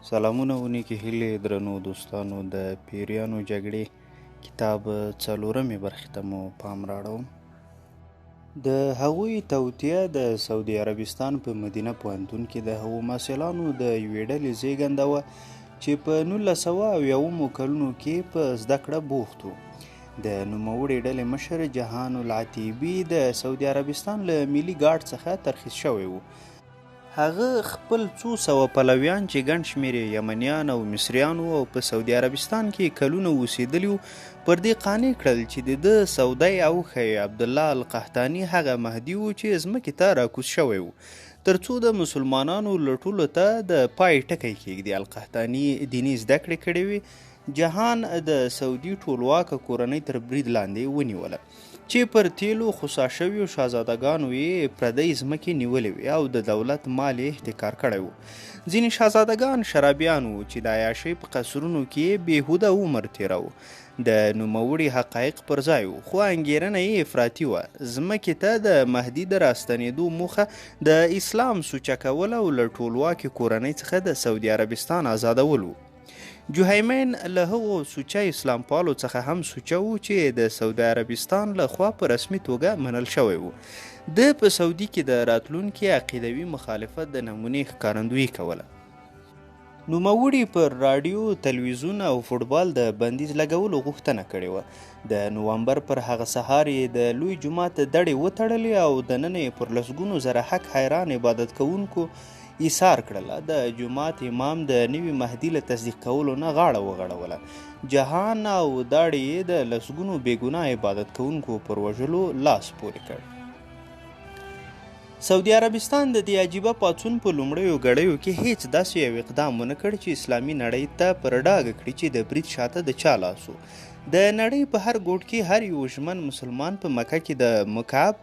سلامونه و نیکې هیلې درنو دوستانو د پیریانو جګړې کتاب څلورمې برخې ته مو پام راړوم. د هغوی توطیه د سعودي عربستان په مدینه پوهنتون کې د هغو محصلانو د یوې ډلې زیږنده وه چې په 1990 کلونو کې په زده کړه بوخت و. د نوموړې ډلې مشر جهان العتیبي د سعودي عربستان له ملي ګارډ څخه ترخیص شوی و. هغه خپل څو سوه پلویان چې ګڼ شمېر یمنیان او مصریان وو او په سعودي عربستان کې کلونه اوسېدلي وو پر دې قانع کړل چې د ده سودی اوښی عبدالله القحطاني هغه مهدي و چې ځمکې ته راکوز شوی و تر څو د مسلمانانو لټولو ته د پای ټکی کېږدي. القحطاني دیني زده کړې کړې وې. جهان د سعودي ټولواکه کورنۍ تر برید لاندې ونیوله چې پر تیلو خوسا شویو شهزادګانو یې پردۍ ځمکې نیولې وې او د دولت مال یې احتکار کړی و. ځینې شهزادګان شرابیان وو چې د عیاشۍ په قصرونو کې بېهوده عمر تېراوه. د نوموړي حقایق پر ځای و خو انګېرنه یې افراطي وه. ځمکې ته د مهدي د راستنېدو موخه د اسلام سوچه کول او له ټولواکې کورنۍ څخه د سعودي عربستان آزادول و. جوهیمین له هغو سوچه اسلام پالو څخه هم سوچه و چې د سعودي عربستان له خوا په رسمي توګه منل شوی و. د په سعودي کې د راتلونکي عقیدوي مخالفت د نمونې ښکارندویي کوله. نوموړي پر راډیو، تلویزیون او فوټبال د بندیز لګولو غوښتنه کړې وه. د نوامبر پر هغه سهار یې د لوی جومات دړې وتړلې او دننه یې پر لسګونو زره حق حیران عبادت کوونکو ایثار کړله. د جومات امام د نوي مهدي له تصدیق کولو نه غاړه وغړوله. جهان او داړې یې د لسګونو بېګناه عبادت کوونکو پر وژلو لاس پورې کړ. سعودي عربستان د دې عجیبه پاڅون په لومړیو ګړیو کې هیڅ داسې یو اقدام ونه کړ چې اسلامي نړۍ ته پر ډاګه کړي چې د برید شاته د چا لاس و. د نړۍ په هر ګوټ کې هر یو ژمن مسلمان په مکه کې د مکعب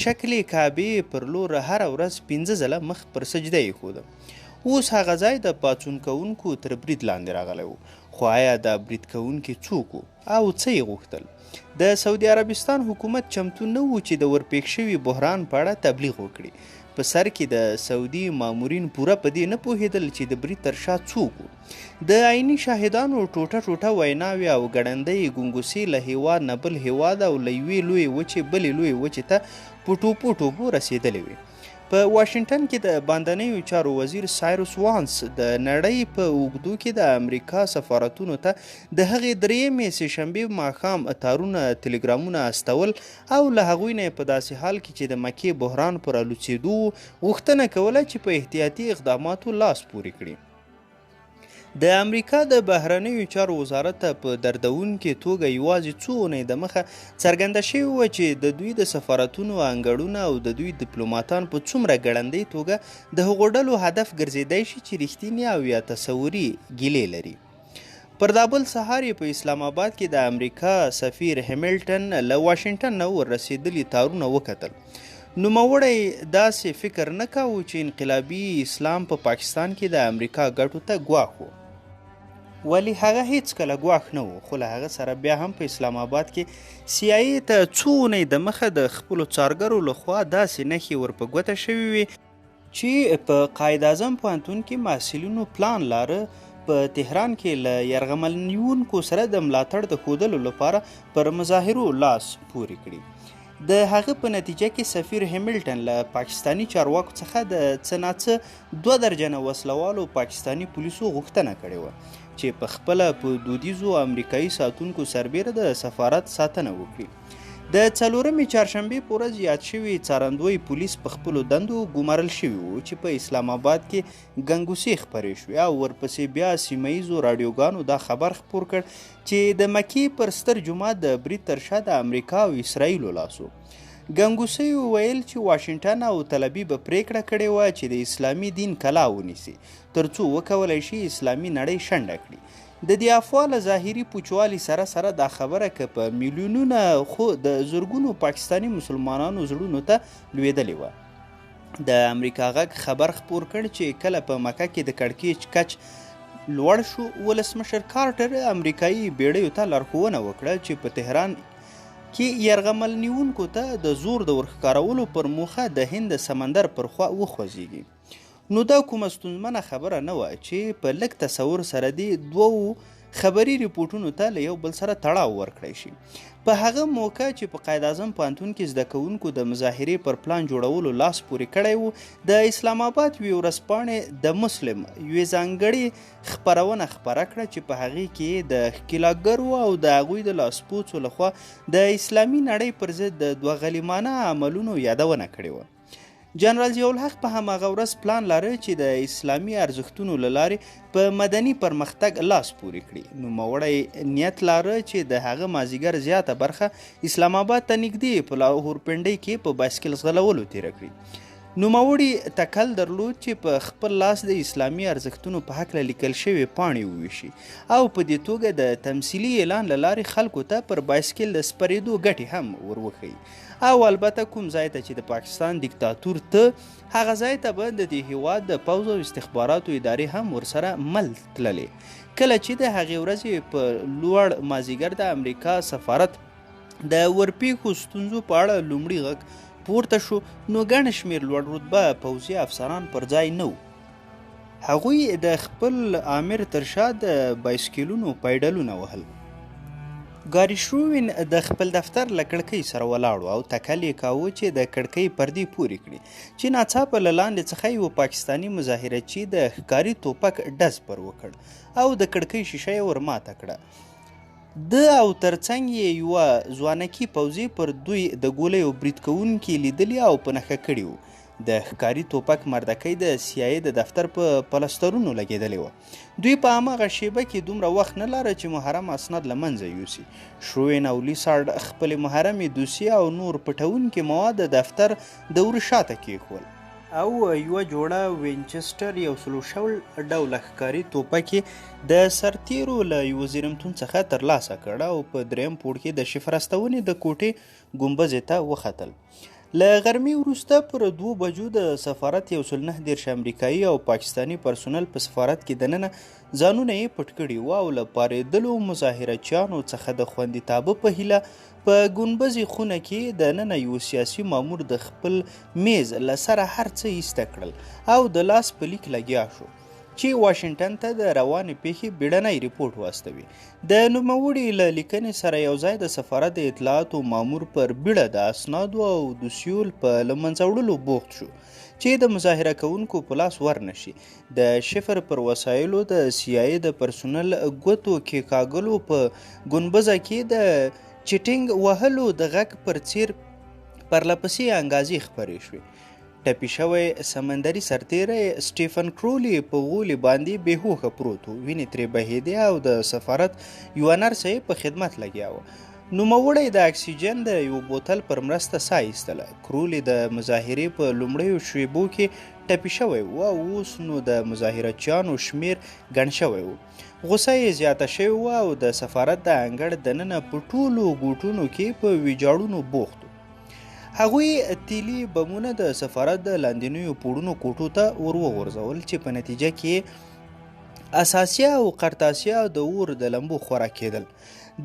شکل کعبې پر لور هره ورځ 15 ځله مخ پر سجده ایښوده. اوس هغه ځای د پاڅون کوونکو تر برید لاندې راغلی و. خو آیا دا برید کوونکي څوک وو او څه یې غوښتل؟ د سعودي عربستان حکومت چمتو نه و چې د ورپېښ شوي بحران په اړه تبلیغ وکړي. په سر کې د سعودي مامورین پوره په دې نه پوهېدل چې د برید تر شا څوک وو. د عیني شاهدانو ټوټه ټوټه ویناوې او ګړندۍ ګونګوسې له هیواد نه بل هیواد او له یوې لویې وچې بلې لویې وچې ته په ټوپو ټوپو رسېدلې وې. په واشنګټن کې د باندنیو چارو وزیر سایروس وانس د نړۍ په اوږدو کې د امریکا سفارتونو ته د هغې درېیمې سهشنبې ماښام تارونه تلګرامونه استول او له هغوی نه په داسې حال کې چې د مکې بحران پر الوڅېدو غوښتنه کوله چې په احتیاطي اقداماتو لاس پورې کړي. د امریکا د بهرنیو چارو وزارت ته په دردونکې توګه یوازې څو اونۍ دمخه څرګنده شوې وه چې د دوی د سفارتونو انګړونه او د دوی ډیپلوماتان په څومره ګړندۍ توګه د هغو ډلو هدف ګرځېدی شي چې رښتینې او یا تصوري ګیلې لري. پر دا بل سهار یې په اسلام آباد کې د امریکا سفیر هیملټن له واشنګټن نه وررسېدلي تارونه وکتل. نوموړی داسې فکر نه کاوه چې انقلابي اسلام په پاکستان کې د امریکا ګټو ته ګواښ و. ولی هغه هیڅکله ګواښ نه و. خو له هغه سره بیا هم په اسلام آباد کې CIA ته څو اونۍ دمخه د خپلو څارګرو لخوا داسې نښې ورپه ګوته شوې وې چې په قائد اعظم پوهنتون کې محصلینو پلان لاره په تهران کې له یرغمل نیونکو سره د ملاتړ د ښودلو لپاره پر مظاهرو لاس پورې کړي. د هغه په نتیجه کې سفیر هیملټن له پاکستانی چارواکو څخه د څه ناڅه 2 درجنه وسلوالو پاکستانی پولیسو غوښتنه کړې وه چې په خپله په دودیزو امریکایي ساتونکو سربیره د سفارت ساتنه وکړي. د 4مې چهارشنبې په ورځ یاد شوي څارندوی پولیس په خپلو دندو ګمارل شوي وو چې په اسلام آباد کې ګنګوسې خپرې شوې او ورپسې بیا سیمه ییزو راډیوګانو دا خبر خپور کړ چې د مکې پر ستر جومات د برید تر شا د امریکا او اسرائیلو لاس و. ګنګوسیو ویل چې واشنګټن او تل‌ابیب پریکړه کړې وه چې د اسلامي دین کلا ونیسي تر څو وکولی شي اسلامي نړۍ شنډه کړي. د دې افوا له ظاهري پوچوالي سره سره دا خبره که په میلیونونه خو د زرګونو پاکستانی مسلمانانو زړونو ته لوېدلې وه. د امریکا غږ خبر خپور کړ چې کله په مکه کې د کړکېچ کچ لوړ شو ولسمشر کارټر امریکایي بیړیو ته لارښوونه وکړه چې په تهران کې یرغمل نیونکو ته د زور د ورښکارولو پر موخه د هند سمندر پر خوا وخوځېږي. نو دا کومه ستونزمنه خبره نه وه چې په لږ تصور سره دې دوو خبري ریپورټونو ته له یو بل سره تړاو ورکړی شي. په هغه موقع چې په قائد اعظم پوهنتون کې زده کوونکو د مظاهرې پر پلان جوړولو لاس پورې کړی و، د اسلام آباد یوې ورځپاڼې د مسلم یوې ځانګړې خپرونه خپره کړه چې په هغې کې د ښکېلاکګرو او د هغوی د لاسپوڅو لخوا د اسلامي نړۍ پر ضد د دوه غلیمانه عملونو یادونه کړې وه. جنرال ضیاء الحق په هماغه ورځ پلان لاره چې د اسلامي ارزښتونو له لارې په مدني پرمختګ لاس پورې کړي. نوموړی نیت لاره چې د هغه مازدیګر زیاته برخه اسلام آباد ته نږدې په لاهور پنډۍ کې په بایسکل ځغلولو تیره کړي. نوموړي تکل درلود چې په خپل لاس د اسلامي ارزښتونو په هکله لیکل شوې پاڼې وویشي او په دې توګه د تمثیلي اعلان له لارې خلکو ته پر بایسکل د سپرېدو ګټې هم ور وښیي. او البته کوم ځای ته چې د پاکستان دیکتاتور ته، هغه ځای ته به د دې هیواد د پوځ او استخباراتو ادارې هم ورسره مل تللې. کله چې د هغې ورځې په لوړ مازدیګر د امریکا سفارت د ورپېښو ستونزو په اړه لومړي غږ پورته شو، نو ګڼ شمېر لوړ رتبه پوځي افسران پر ځای نه وو. هغوی د خپل آمر تر شا د بایسکلونو پیډلونه وهل. ګاري شروین د خپل دفتر له کړکۍ سره ولاړ او تکل یې کاوه چې د کړکۍ پردې پورې کړي چې ناڅاپه له لاندې څخه یو پاکستاني مظاهرچي د ښکاري توپک ډز پر وکړ او د کړکۍ شیشه یې ور ماته کړه. د او ترڅنګ یې یوه ځوانکي پوځي پر دوی د ګولیو برید کوونکي لیدلي او په نښه کړي وو. د ښکاري توپک مردکۍ د CIA د دفتر په پلسترونو لګېدلې وه. دوی په هماغه شیبه کې دومره وخت نه لاره چې محرم اسناد له منځه یوسي. شروین او لیسارډ خپلې محرمې دوسیې او نور پټونکي مواد د دفتر د ور شاته کېښول او یوه جوړه وینچسټر 160 ډوله ښکاري توپک یې د سرتیرو له یوه زیرمتون څخه ترلاسه کړ او په دریم پوړ کې د شفرستونې د کوټې ګنبزې ته وختل. له غرمې وروسته پر 2 بجو د سفارت 119 امریکایي او پاکستاني پرسونل په سفارت کې دننه ځانونه یې پټ کړي وو او له پارېدلو مظاهرچیانو څخه د خوندیتابه په هیله په ګنبزې خونه کې دننه یو سیاسي مامور د خپل میز له سره هر څه ایسته کړل او د لاس په لیک لګیا شو چې واشنګټن ته د روانې پیښې بیړنی ریپورټ واستوي. د نوموړي له لیکنې سره یو ځای د سفارت د اطلاعاتو مامور پر بیړه د اسنادو او دوسیو په له منځه وړلو بوخت شو چې د مظاهره کوونکو په لاس ورنشي. د شفر پر وسایلو د CIA د پرسونل ګوتو کېکاږلو په ګنبزه کې د چټینګ وهلو د غږ پر څیر پرلپسې انګازې خپرې شوې. ټپي شوی سمندري سرتیری سټیفن کرولی په غولي باندې بېهوښه پروت و، وینې ترې بهېدې او د سفارت یوه نرسه یې په خدمت لګیا وه. نوموړی د اکسیجن د یو بوتل پر مرسته ساه ایستله. کرولی د مظاهرې په لومړیو شیبو کې ټپي شوی و او اوس نو د مظاهرچیانو شمیر ګڼ شوی و. غوسه یې زیاته شوې وه او د سفارت د انګړ دننه په ټولو ګوټونو کې په ویجاړونو بوخت و. هغوی تیلي بمونه د سفارت د لاندنیو پوړونو کوټو ته ور وغورځول چې په نتیجه کې اساسیه او قرطاسیه د اور د لمبو خوراک کېدل.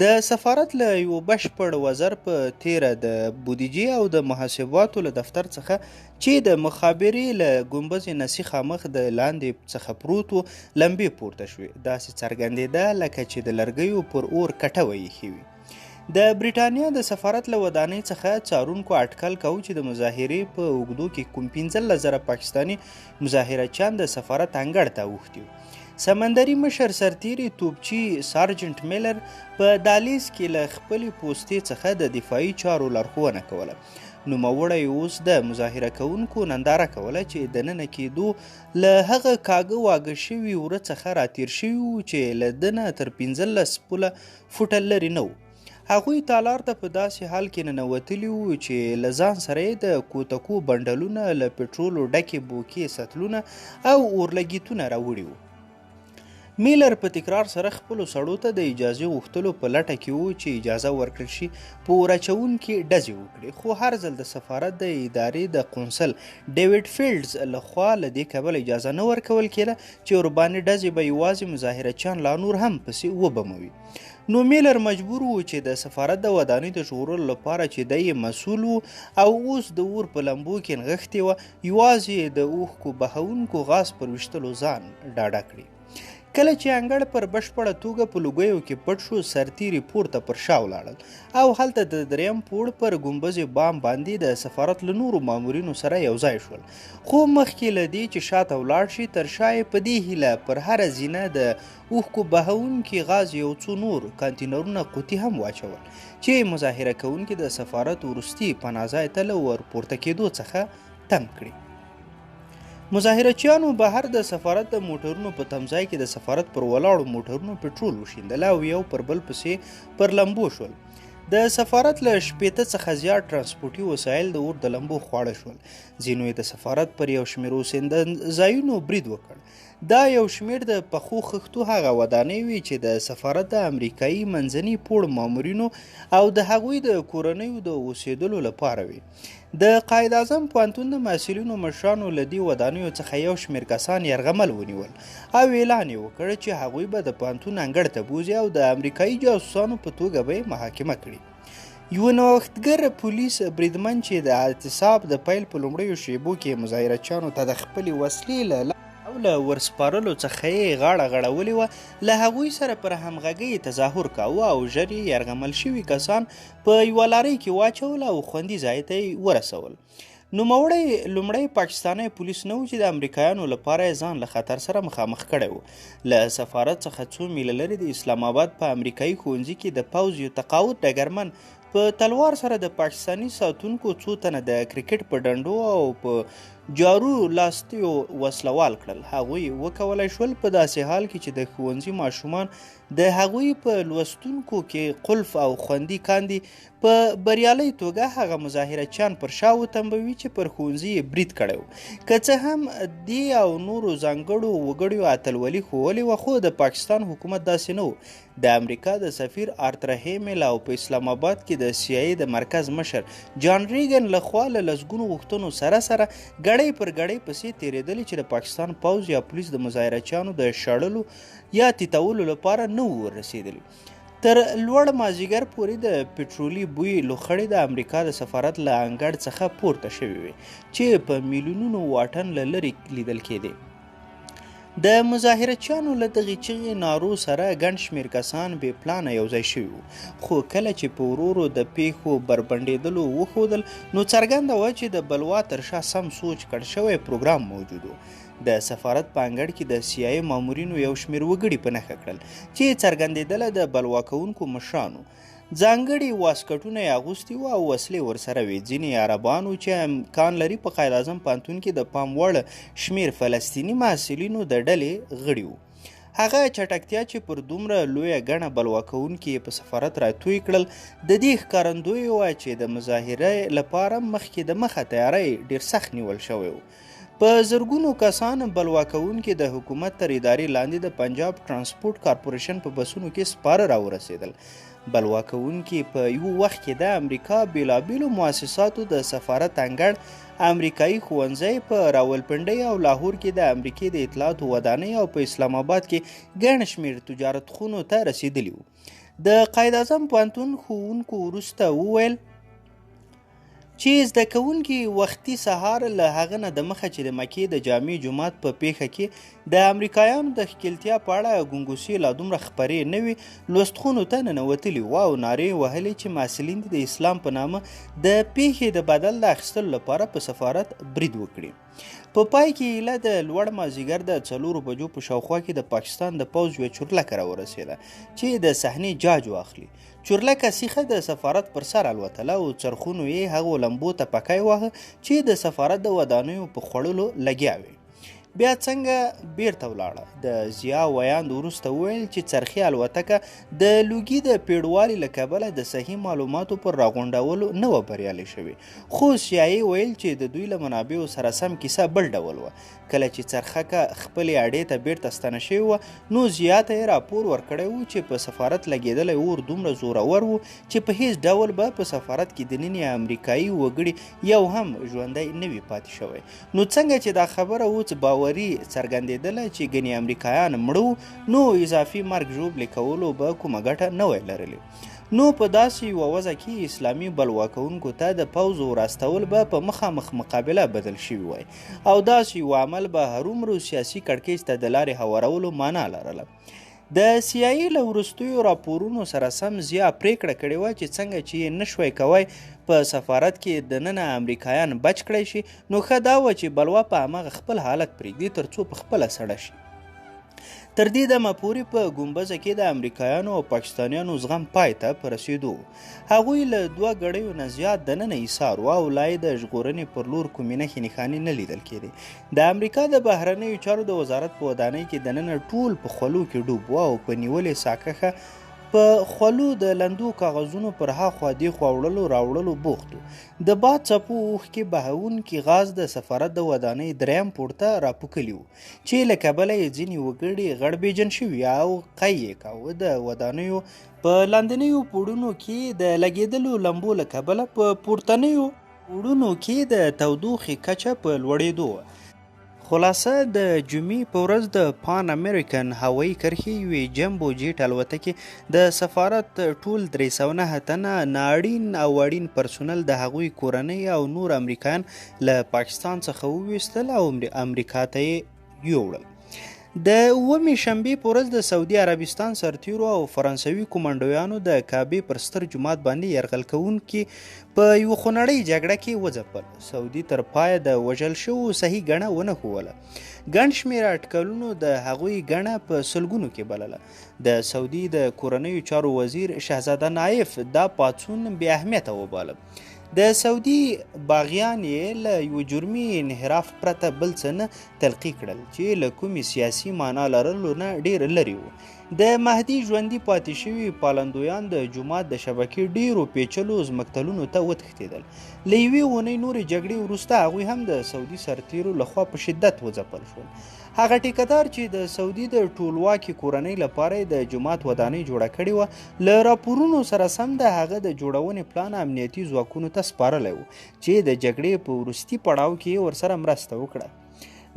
د سفارت له یو بشپړ وزر په تیره د بودیجې او د محاسباتو له دفتر څخه چې د مخابرې له ګنبزې نه سیخامخ د لاندې څخه پروت و لمبې پورته شوې، داسې څرګندېده لکه چې د لرګیو پر اور کټوه ایښې وي. د بریټانیا د سفارت له ودانۍ څخه څارونکو اټکل کوي چې د مظاهرې په اوږدو کې کوم 15,000 پاکستاني مظاهرچیان د سفارت انګړ ته اوښتي وو. سمندري مشر سرتیري توپچي سارجنټ میلر په دالیز کې له خپلې پوستې څخه د دفاعي چارو لارښوونه کوله. نوموړی اوس د مظاهره کوونکو ننداره کوله چې دننه کېدو له هغه کاږه واږه شوي وره څخه راتېر شوي وو چې له ده نه تر 15 پوله فوټه لرې نه وو. هغوی تالار ته په داسې حال کې ننوتلي وو چې له ځان سره یې د کوتکو بنډلونه، له پټرولو ډکې بوکې سطلونه او اورلګیتونه راوړي وو. میلر په تکرار سره خپلو سړو ته د اجازې غوښتلو په لټه کې و چې اجازه ورکړل شي په اور اچوونکي ډزې وکړي، خو هر ځل د سفارت د ادارې د قونسل ډیوډ فیلډز لخوا له دې کبله اجازه نه ورکول کېده چې ورباندې ډزې به یوازې مظاهرچیان لا نور هم پسې وبموي. نو میلر مجبور و چې د سفارت د ودانۍ د ژغورلو لپاره چې دی مسؤل و او اوس د اور په لمبو کې نغښتې وه، یوازې د اوښکو بهونکو غاز پر ویشتلو ځان ډاډه کړي. کله چې انګړ پر بشپړه توګه په لوګیو کې پټ شو، سرتیري پورته پر شا ولاړل او هلته د دریم پوړ پر ګمبز بام باندې د سفارت له نورو مامورینو سره یو ځای شول. خو مخکې له دې چې شاته ولاړ شي، تر شا یې په دې هیله پر هره زینه د اوښکو بهونکي غاز یو څو نور کانتینرونه قوطي هم واچول چې مظاهره کوونکي د سفارت وروستي پناه ځای ته له ور پورته کېدو څخه تم کړي. مظاهرچیانو بهر د سفارت د موټرونو په تمځای کې د سفارت پر ولاړو موټرونو پټرول وشیندل او یو پر بل پسې پر لمبو شول. د سفارت له 80 څخه زیات ترانسپورتي وسایل د اور د لمبو خواړه شول. ځینو یې د سفارت پر یو شمېر اوسېدنځایونو برید وکړ. دا یو شمېر د پخو خښتو هغه ودانۍ وې چې د سفارت د امریکایي منځني پوړ مامورینو او د هغوی د کورنیو د اوسېدلو لپاره وې. د قائد اعظم پوهنتون د محصلینو مشرانو له دې ودانیو څخه یو شمېر کسان یرغمل ونیول او اعلان یې وکړ چې هغوی به د پوهنتون انګړ ته بوځي او د امریکایي جاسوسانو په توګه به یې محاکمه کړي. یو نوښتګر پولیس بریدمن چې د اعتصاب د پیل په لومړیو شیبو کې مظاهرچیانو ته د خپلې وسلې له او له ورسپارلو څخه یې غاړه غړولې وه، له هغوی سره پر همغږۍ تظاهر کاوه او ژر یې یرغمل شوي کسان په یوه لارۍ کې واچول او خوندي ځای ته یې ورسول. نوموړی لومړی پاکستانی پولیس نه و چې د امریکایانو لپاره یې ځان له خطر سره مخامخ کړی و. له سفارت څخه څو میله لرې د اسلام آباد په امریکایي ښوونځي کې د پوځ یو تقاعد ډګرمن په تلوار سره د پاکستاني ساتونکو څو تنه د کرکټ په ډنډو او په جارو لاستیو وسلوال کړل. هغوی وکولای شول په داسې حال کې چې د ښوونځي ماشومان د هغوی په لوستونکو کې قلف او خوندي کاندي په بریالۍ توګه هغه مظاهرچیان پر شا وتمبوي چې پر ښوونځي یې برید کړی و. که څه هم دې او نورو ځانګړو وګړیو اتلولي ښوولې وه، خو د پاکستان حکومت داسې نه و. د امریکا د سفیر آرتر هیمل او په اسلام آباد کې د CIA د مرکز مشر جان ریګن لخوا له لسګونو غوښتنو سره سره ګړۍ پر ګړۍ پسې تېرېدلې چې د پاکستان پوځ یا پولیس د مظاهرچیانو د شړلو یا تیتولو لپاره نه و ورسېدلي. تر لوړ مازدیګر پورې د پټرولي بوی لوخړې د امریکا د سفارت له انګړ څخه پورته شوې وې چې په میلیونونو واټن له لرې لیدل کېدې. د مظاهرچیانو له دغې چغې نارو سره ګڼ شمېر کسان بې پلانه یو ځای شوي وو، خو کله چې په ورو ورو د پیښو بربنډېدلو وښودل، نو څرګنده وه چې د بلوا تر شا سم سوچ کړ شوی پروګرام موجود و. د سفارت په انګړ کې د CIA مامورینو یو شمېر وګړي په نښه کړل چې څرګندېدله د بلوا کوونکو مشرانو. ځانګړي واسکټونه یې اغوستي وو او وسلې ورسره وې. ځینې عربانو چې امکان لري په قائد اعظم پوهنتون کې د پام وړ شمېر فلسطیني محصلینو د ډلې غړي وو. هغه چټکتیا چې پر دومره لویه ګڼه بلوا کوونکي په سفارت راتوی کړل د دې ښکارندوی وه چې د مظاهرې لپاره مخکې د مخه تیاری ډېر سخت نیول شوی و. په زرګونو کسان بلوا کوونکي د حکومت تر ادارې لاندې د پنجاب ترانسپورټ کارپوریشن په بسونو کې سپاره راورسېدل. بلوا کوونکي په یو وخت کې د امریکا بیلابیلو مؤسساتو د سفارت انګړ، امریکایي ښوونځی په راولپنډۍ او لاهور کې د امریکې د اطلاعاتو ودانۍ او په اسلام آباد کې ګڼ شمېر تجارت خونو ته رسېدلي وو. د قائد اعظم پوهنتون ښوونکو وروسته وویل چې زده کوونکي وختي سهار له هغه نه د مخه چې د مکې د جامع جومات په پیښه کې د امریکایانو د ښکیلتیا په اړه ګنګوسې لا دومره خپرې نه وي، لوستخونو ته ننوتلي وو او نارې وهلې چې محصلین د اسلام په نامه د پیښې د بدل د اخیستلو لپاره په سفارت برید وکړي. په پای کې ایله د لوړ مازدیګر د 4 بجو په شاوخوا کې د پاکستان د پوځ یوه چورلکه راورسېده چې د صحنې جاج واخلي. چورلکه سیخه د سفارت پر سر الوتله او څرخونو یې هغو لمبو ته پکی واهه چې د سفارت د ودانیو په خوړلو لګیا وې. بیا څنګه بیرته ولاړه. د ضیا ویاند وروسته وویل چې څرخي الوتکه د لوګي د پیړوالي له کبله د صحیح معلوماتو پر راغونډولو نه وه بریالۍ شوې، خو CIA ویل چې د دوی له منابعو سره سم کیسه بل ډول وه. کله چې څرخکه خپلې اډې ته بیرته ستنه شوې وه نو ضیا ته یې راپور ورکړی و چې په سفارت لګېدلی اور دومره زورور و چې په هیڅ ډول به په سفارت کې دننه امریکایي وګړي یو هم ژوندی نه وي پاتې شوی. نو څنګه چې دا خبره اوس باوري څرګندېدله چې ګنې امریکایان مړه نو اضافي مرګ ژوبلې کولو به کومه ګټه نه وی لرلې. نو په داسې یوه وضع کې اسلامي بلواکونکو ته د پوځ وراستول به په مخامخ مقابله بدل شوي وای او داسې یو عمل به هرومرو سیاسي کړکېچ ته د لارې هوارولو معنا لرله. د CIA له وروستیو راپورونو سره سم ضیا پریکړه کړې وه چې څنګه چې یې نشوی کوی په سفارت کې دننه امریکایان بچ کړی شي نو ښه دا وه چې بلوا په هماغه خپل حالت پرېږدي تر څو په خپله سړه شي. تر دې دمه پورې په ګنبزه کې د امریکایانو او پاکستانیانو زغم پای ته په رسېدو هغوی له 2 ګړیو نه زیات دننه ایسار وه او لا یې د ژغورنې پر لور کومې نښې نښانې نه لیدل کېدې. د امریکا د بهرنیو چارو د وزارت په ودانۍ کې دننه ټول په خولو کې ډوب وه او په نیولې ساکښه په خولو د لندو کاغذونو پر هاخوا دیخوا وړلو راوړلو بوخت و. د باد څپو اوښکې بهونکي غاز د سفارت د ودانۍ دریم پوړ ته راپوکلي وو چې له کبله یې ځینې وګړي غړبېجن شوي او قی یې کاوه. د ودانیو په لاندنیو پوړونو کې د لګېدلو لمبو له کبله په پورتنیو پوړونو کې د تودوخې کچه په لوړېدو وه. خلاصه د جمعې په ورځ د پان امریکن هوایي کرښې یوې جمبو جیټ الوتکې د سفارت ټول 309 تنه نااړین او اړین پرسونل د هغوی کورنۍ او نور امریکایان له پاکستان څخه وویستل او امریکا ته یې یوړل. د 9 شنبې په ورځ د سعودي عربستان سرتیرو او فرانسوي کومنډویانو د کعبې پر ستر جومات باندې یرغل کوونکي په یوه خونړۍ جګړه کې وځپل. سعودي تر پایه د وژل شوو صحیح ګڼه ونه ښووله. ګڼ شمېره اټکلونو د هغوی ګڼه په سلګونو کې بلله. د سعودي د کورنیو چارو وزیر شهزاده نایف دا پاڅون بې اهمیته وباله. د سعودي باغیان یې له یو جرمي انحراف پرته بل څه نه تلقي کړل چې له کومې سیاسي معنا لرلو نه ډېر لرې وو. د مهدي ژوندي پاتې شوي پالندویان د جومات د شبکې ډېرو پیچلو ځمکتلونو ته وتښتېدل. له یوې اونۍ نورې جګړې وروسته هغوی هم د سعودي سرتیرو لخوا په شدت وځپل شول. هغه ټیکهدار چې د سعودي د ټولواکې کورنۍ لپاره د جومات ودانۍ جوړه کړې وه له راپورونو سره سم د هغه د جوړونې پلان امنیتي ځواکونو ته سپارلی و چې د جګړې په وروستي پړاو کې ورسره مرسته وکړه.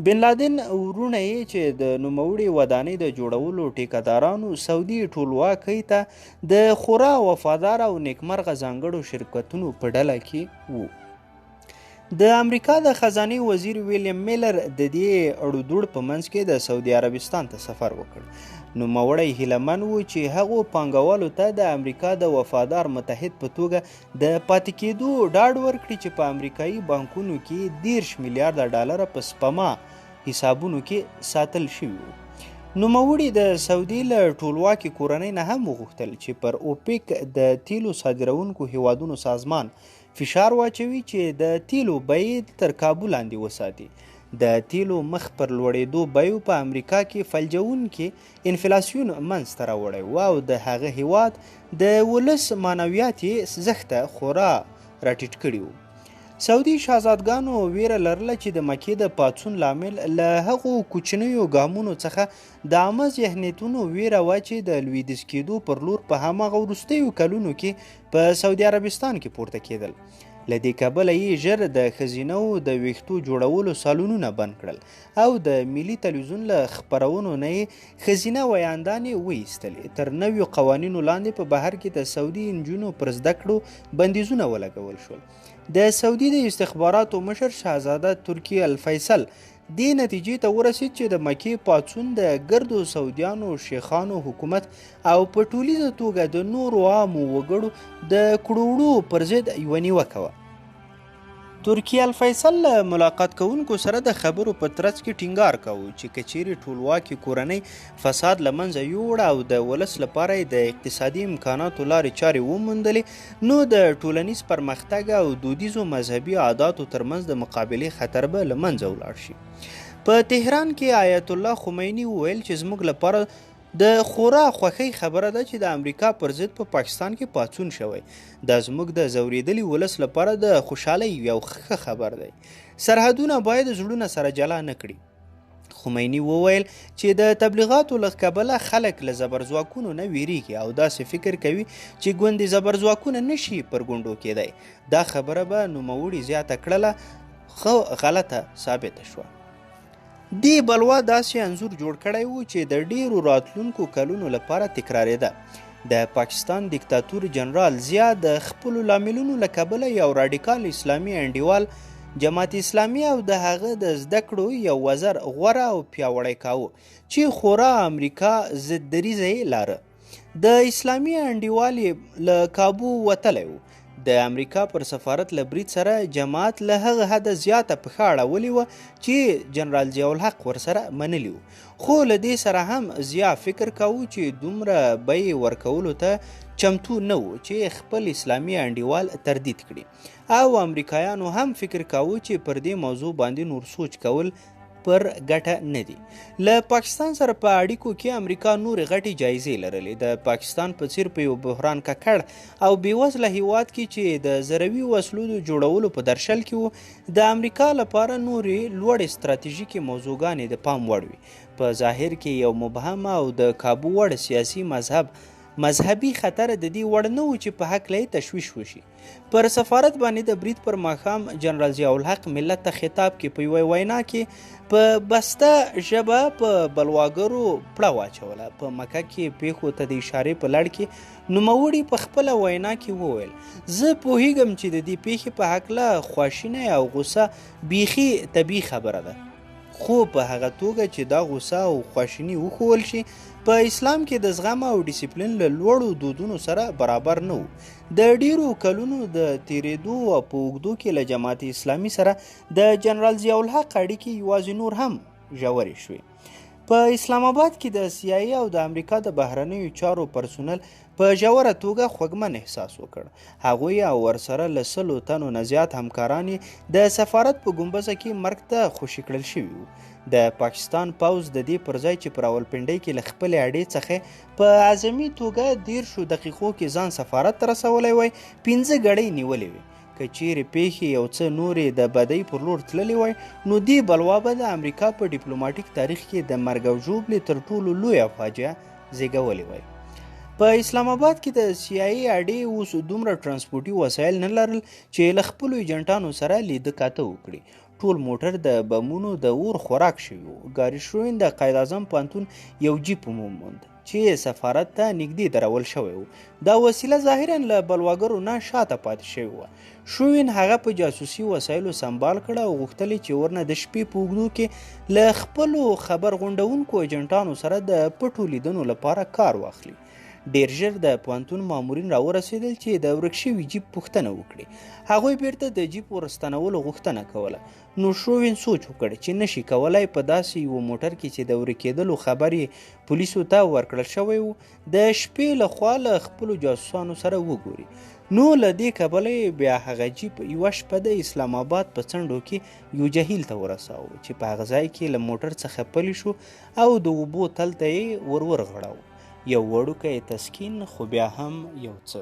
بن لادن ورونه یې چې د نوموړې ودانۍ د جوړولو ټیکهدارانو سعودي ټولواکۍ ته د خورا وفادار او نیکمرغه ځانګړو شرکتونو په ډله کې وو. د امریکا د خزانې وزیر ویلیام میلر د دې اړودوړ په منځ کې د سعودي عربستان ته سفر وکړ. نوموړی هیلهمن و چې هغو پانګوالو ته د امریکا د وفادار متحد په توګه د پاتې کېدو ډاډ ورکړي چې په امریکایي بانکونو کې 10 میلیارډه ډالره په سپما حسابونو کې ساتل شوي وو. نوموړي د سعودي له ټولواکې کورنۍ نه هم وغوښتل چې پر اوپیک د تیلو صادروونکو هیوادونو سازمان فشار واچوي چې د تیلو بیې تر کابو لاندې وساتي. د تیلو مخ پر لوړېدو بیو په امریکا کې فلجونکي انفلاسیون منځته راوړی و او د هغه هیواد د ولس معنویات یې زښته خورا راټیټ کړي وو. سعودي شهزادګانو ویره لرله چې د مکې د پاڅون لامل له هغو کوچنیو ګامونو څخه د عامه ذهنیتونو ویره وه چې د لویدیځ کېدو پر لور په هماغه وروستیو کلونو کې په سعودي عربستان کې پورته کېدل. له دې کبله یې ژر د ښځینو د ویښتو جوړولو سالونونه بند کړل او د ملي تلویزیون له خپرونو نه یې ښځینه ویاندانې وایستلې. تر نویو قوانینو لاندې په بهر کې د سعودي نجونو پر زده کړو بندیزونه ولګول شول. د سعودي د استخباراتو مشر شهزاده ترکی الفیصل دې نتیجې ته ورسید چې د مکې پاڅون د ګردو سعودیانو شیخانو حکومت او په ټولیزه توګه د نورو عامو وګړو د کړوړو پر ضد یوه نیوکه وه. ترکی الفیصل له ملاقات کوونکو سره د خبرو په ترڅ کې ټینګار کاوه چې که چیرې ټولواکې کورنۍ فساد له منځه یوړه او د ولس لپاره د اقتصادي امکاناتو لارې چارې وموندلې نو د ټولنیز پرمختګ او دودیزو مذهبي عاداتو ترمنځ د مقابلې خطر به له منځه ولاړ شي. په تهران کې آیت الله خمیني وویل چې زموږ لپاره د خورا خوښۍ خبره ده چې د امریکا پر ضد په پاکستان کې پاڅون شوی. دا زموږ د ځورېدلي ولس لپاره د خوشحالۍ یو ښه خبر دی. سرحدونه باید زړونه سره جلا نه کړي. خمیني وویل چې د تبلیغاتو له کبله خلک له زبرځواکونو نه ویریږي او داسې فکر کوي چې ګوندې زبرځواکونه نشي پر ګونډو کېدی. دا خبره به نوموړي زیاته کړله خو غلطه ثابته شوه. دې بلوا داسې انځور جوړ کړی و چې د ډیرو راتلونکو کلونو لپاره تکرارېده. د پاکستان دیکتاتور جنرال ضیا د خپلو لاملونو له کبله یو راډیکال اسلامي انډیوال جماعت اسلامي او د هغه د زده کړو یو وزر غوره او پیاوړی کاوه چې خورا امریکا ضد دریځه یې لاره. د اسلامي انډیوال له کابو وتلی و. د امریکا پر سفارت له برید سره جماعت له هغه حده زیاته پښه اړولې وه چې جنرال ضیاءالحق ورسره منلي و. خو له دې سره هم ضیا فکر کاوه چې دومره بیې ورکولو ته چمتو نه و چې خپل اسلامي انډیوال تردید کړي. او امریکایانو هم فکر کاوه چې پر دې موضوع باندې نور سوچ کول پر ګټه نه دي. له پاکستان سره په اړیکو کې امریکا نورې غټې جایزې لرلې. د پاکستان په څیر په یو بحران ککړ او بېوزله هیواد کې چې د زروي وسلو د جوړولو په درشل کې و د امریکا لپاره نورې لوړې ستراتیژیکې موضوعګانې د پام وړ وي. په ظاهر کې یو مبهم او د کابو وړ سیاسي مذهبي خطر د دې وړ نه و چې په هکله یې تشویش وشي. پر سفارت باندې د برید پر ماښام جنرال ضیاءالحق ملت ته خطاب کې په یوه وینا کې په بسته ژبه په بلواګرو پړه واچوله. په مکه کې پیښو ته د اشارې په لړ کې نوموړي په خپله وینا کې وویل زه پوهیږم چې د دې پیښې په هکله خواشینی او غوسه بیخي طبیعي خبره ده. خو په هغه توګه چې دا غوسه او خواشیني وښول شي په اسلام کې د زغم او ډیسپلین له لوړو دودونو سره برابر نه و. د ډیرو کلونو د تیریدو او په اوږدو کې له جماعت اسلامي سره د جنرال ضیاءالحق اړیکې یوازې نور هم ژورې شوې. په اسلام آباد کې د CIA او د امریکا د بهرنیو چارو پرسونل په ژوره توګه خوږمن احساس وکړ. هغوی او ورسره له 100 تنو نه زیات همکاران د سفارت په ګنبزه کې مرګ ته خوشي کړل شوي وو. د پاکستان پوځ د دې پر ځای چې په راولپنډۍ کې له خپلې اډې څخه په اعظمي توګه 13 دقیقو کې ځان سفارت ته رسولی وای 15 ګړۍ نیولې وي. که چیرې پیښې یو څه نورې د بدۍ پر لور تللی وای نو دې بلوا به د امریکا په ډیپلوماټیک تاریخ کې د مرګ او ژوبلې تر ټولو لویه فاجعه زیږولې وای. په اسلام آباد کې د CIA اډې اوس دومره ترانسپورټي وسایل نه لرل چې له خپلو ایجنټانو سره لیده کاته وکړي. ټول موټر د بمونو د اور خوراک شوي وو. ګاري شروین د قائد اعظم پوهنتون یو جیپ وموند چې سفارت ته نږدې درول شوی و. دا وسیله ظاهرا له بلواګرو نه شاته پاتې شوې وه. شروین هغه په جاسوسي وسایلو سنبال کړه او غوښتل چې ورنه د شپې په اوږدو کې له خپلو خبر غونډونکو ایجنټانو سره د پټو لیدنو لپاره کار واخلي. ډیر ژر د پوهنتون مامورین راورسېدل چې د ورک شوي جیپ پوښتنه وکړي. هغوی بیرته د جیپ ورستنولو غوښتنه کوله. نو شروین سوچ وکړ چې نشي کولای په داسې یو موټر کې چې د ورکېدلو خبر یې پولیسو ته ورکړل شوی و د شپې لخوا له خپلو جاسوسانو سره وګوري. نو له دې کبله بیا هغه جیپ یوه شپه د اسلام آباد په څنډو کې یو جهیل ته ورساوه چې په هغه ځای کې له موټر څخه پلی شو او د اوبو تل ته یې ورغړاوه. یو وړوکی تسکین خو بیا هم یو څه.